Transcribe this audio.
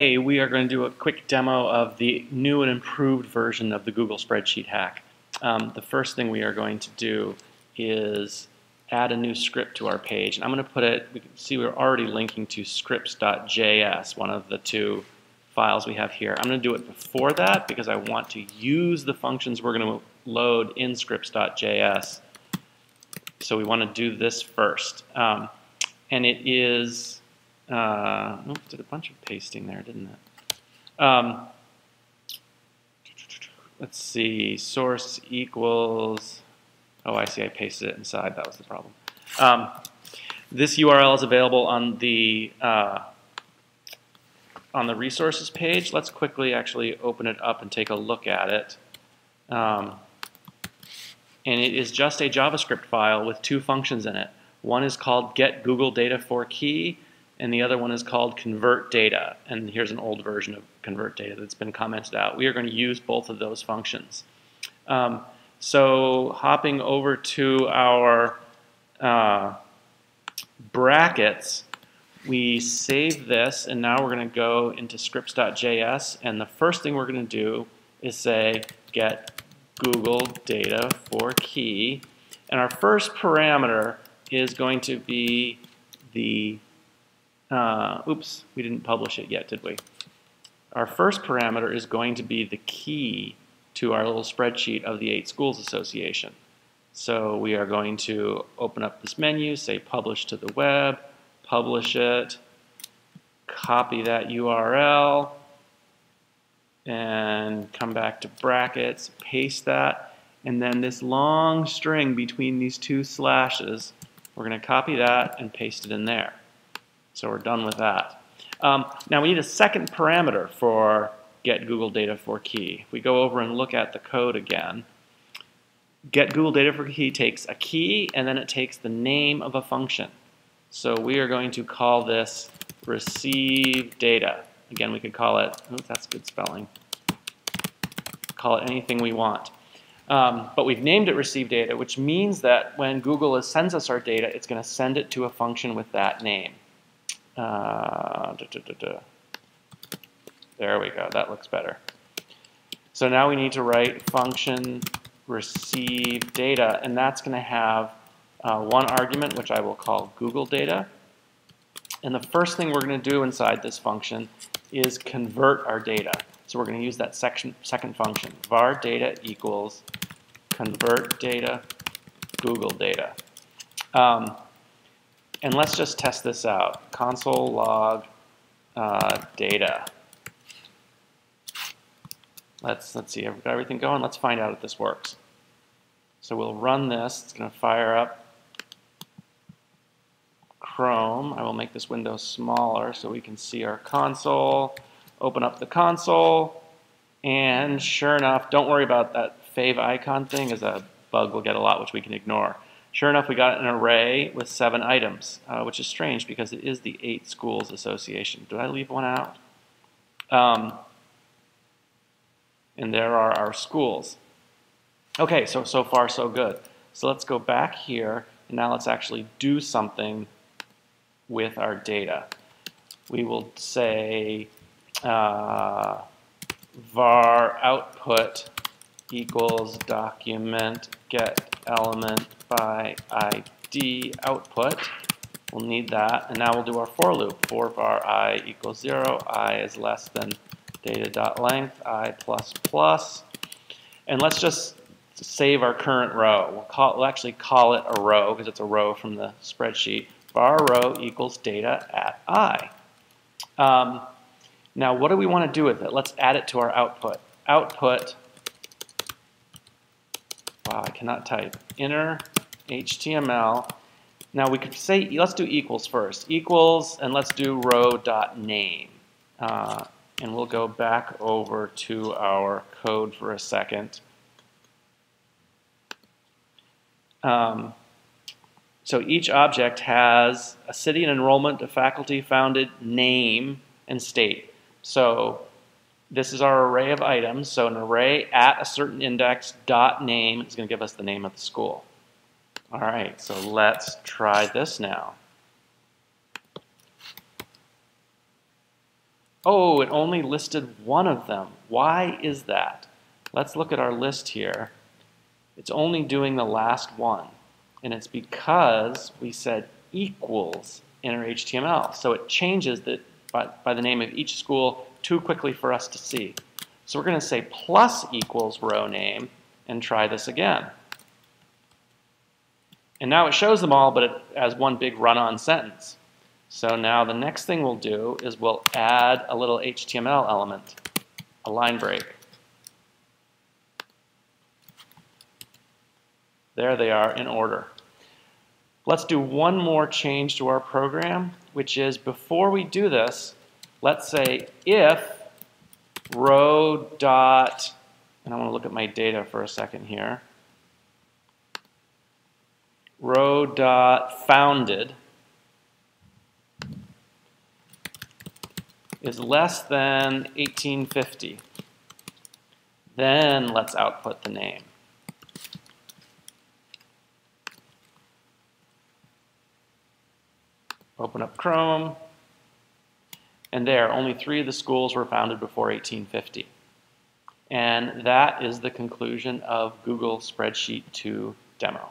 Hey, we are going to do a quick demo of the new and improved version of the Google Spreadsheet Hack. The first thing we are going to do is add a new script to our page. And I'm going to put it, we can see we're already linking to scripts.js, one of the two files we have here. I'm going to do it before that because I want to use the functions we're going to load in scripts.js. So we want to do this first. And it is... oops, did a bunch of pasting there, didn't it? Let's see, source equals, oh, I see, I pasted it inside, that was the problem. This URL is available on the resources page. Let's quickly actually open it up and take a look at it. And it is just a JavaScript file with two functions in it. One is called getGoogleData4Key, and the other one is called convertData. And here's an old version of convertData that's been commented out. We are going to use both of those functions. So hopping over to our brackets, we save this, and now we're going to go into scripts.js, and the first thing we're going to do is say get Google Data for key, and our first parameter is going to be the oops, we didn't publish it yet, did we? Our first parameter is going to be the key to our little spreadsheet of the 8 Schools Association. So we are going to open up this menu, say publish to the web, publish it, copy that URL, and come back to brackets, paste that, and then this long string between these two slashes, we're going to copy that and paste it in there. So we're done with that. Now we need a second parameter for get Google Data for key. If we go over and look at the code again, get Google Data for key takes a key and then it takes the name of a function. So we are going to call this receive data. Again, we could call it, oh, that's good spelling. Call it anything we want. But we've named it receive data, which means that when Google sends us our data, it's going to send it to a function with that name. There we go, that looks better. So now we need to write function receive data, and that's going to have one argument, which I will call Google data. And the first thing we're going to do inside this function is convert our data. So we're going to use that second function, var data equals convert data Google data. And let's just test this out. Console log data. Let's see, I've got everything going. Let's find out if this works. So we'll run this. It's going to fire up Chrome. I will make this window smaller so we can see our console. Open up the console, and sure enough, don't worry about that fave icon thing, as a bug we'll get a lot, which we can ignore. Sure enough, we got an array with 7 items, which is strange because it is the 8 Schools Association. Did I leave one out? And there are our schools. Okay, so far so good. So let's go back here, and now let's actually do something with our data. We will say var output equals document get element by ID output. We'll need that, and now we'll do our for loop. For var I equals 0, I is less than data.length, I plus plus. And let's just save our current row. We'll actually call it a row because it's a row from the spreadsheet. Var row equals data at I. Now what do we want to do with it? Let's add it to our output. Output, wow, I cannot type, inner HTML. Now we could say, let's do equals first. Equals, and let's do row.name. And we'll go back over to our code for a second. So each object has a city and enrollment, a faculty founded, name, and state. So this is our array of items. So an array at a certain index dot name is going to give us the name of the school. All right, so let's try this now. Oh, it only listed one of them. Why is that? Let's look at our list here. It's only doing the last one. And it's because we said equals inner HTML. So it changes by the name of each school too quickly for us to see. So we're going to say plus equals row name and try this again. And now it shows them all, but as one big run-on sentence. So now the next thing we'll do is we'll add a little HTML element, a line break. There they are in order. Let's do one more change to our program, which is before we do this, let's say if row dot, and I want to look at my data for a second here, row dot founded is less than 1850. Then let's output the name. Open up Chrome, and there, only 3 of the schools were founded before 1850. And that is the conclusion of Google Spreadsheet 2 demo.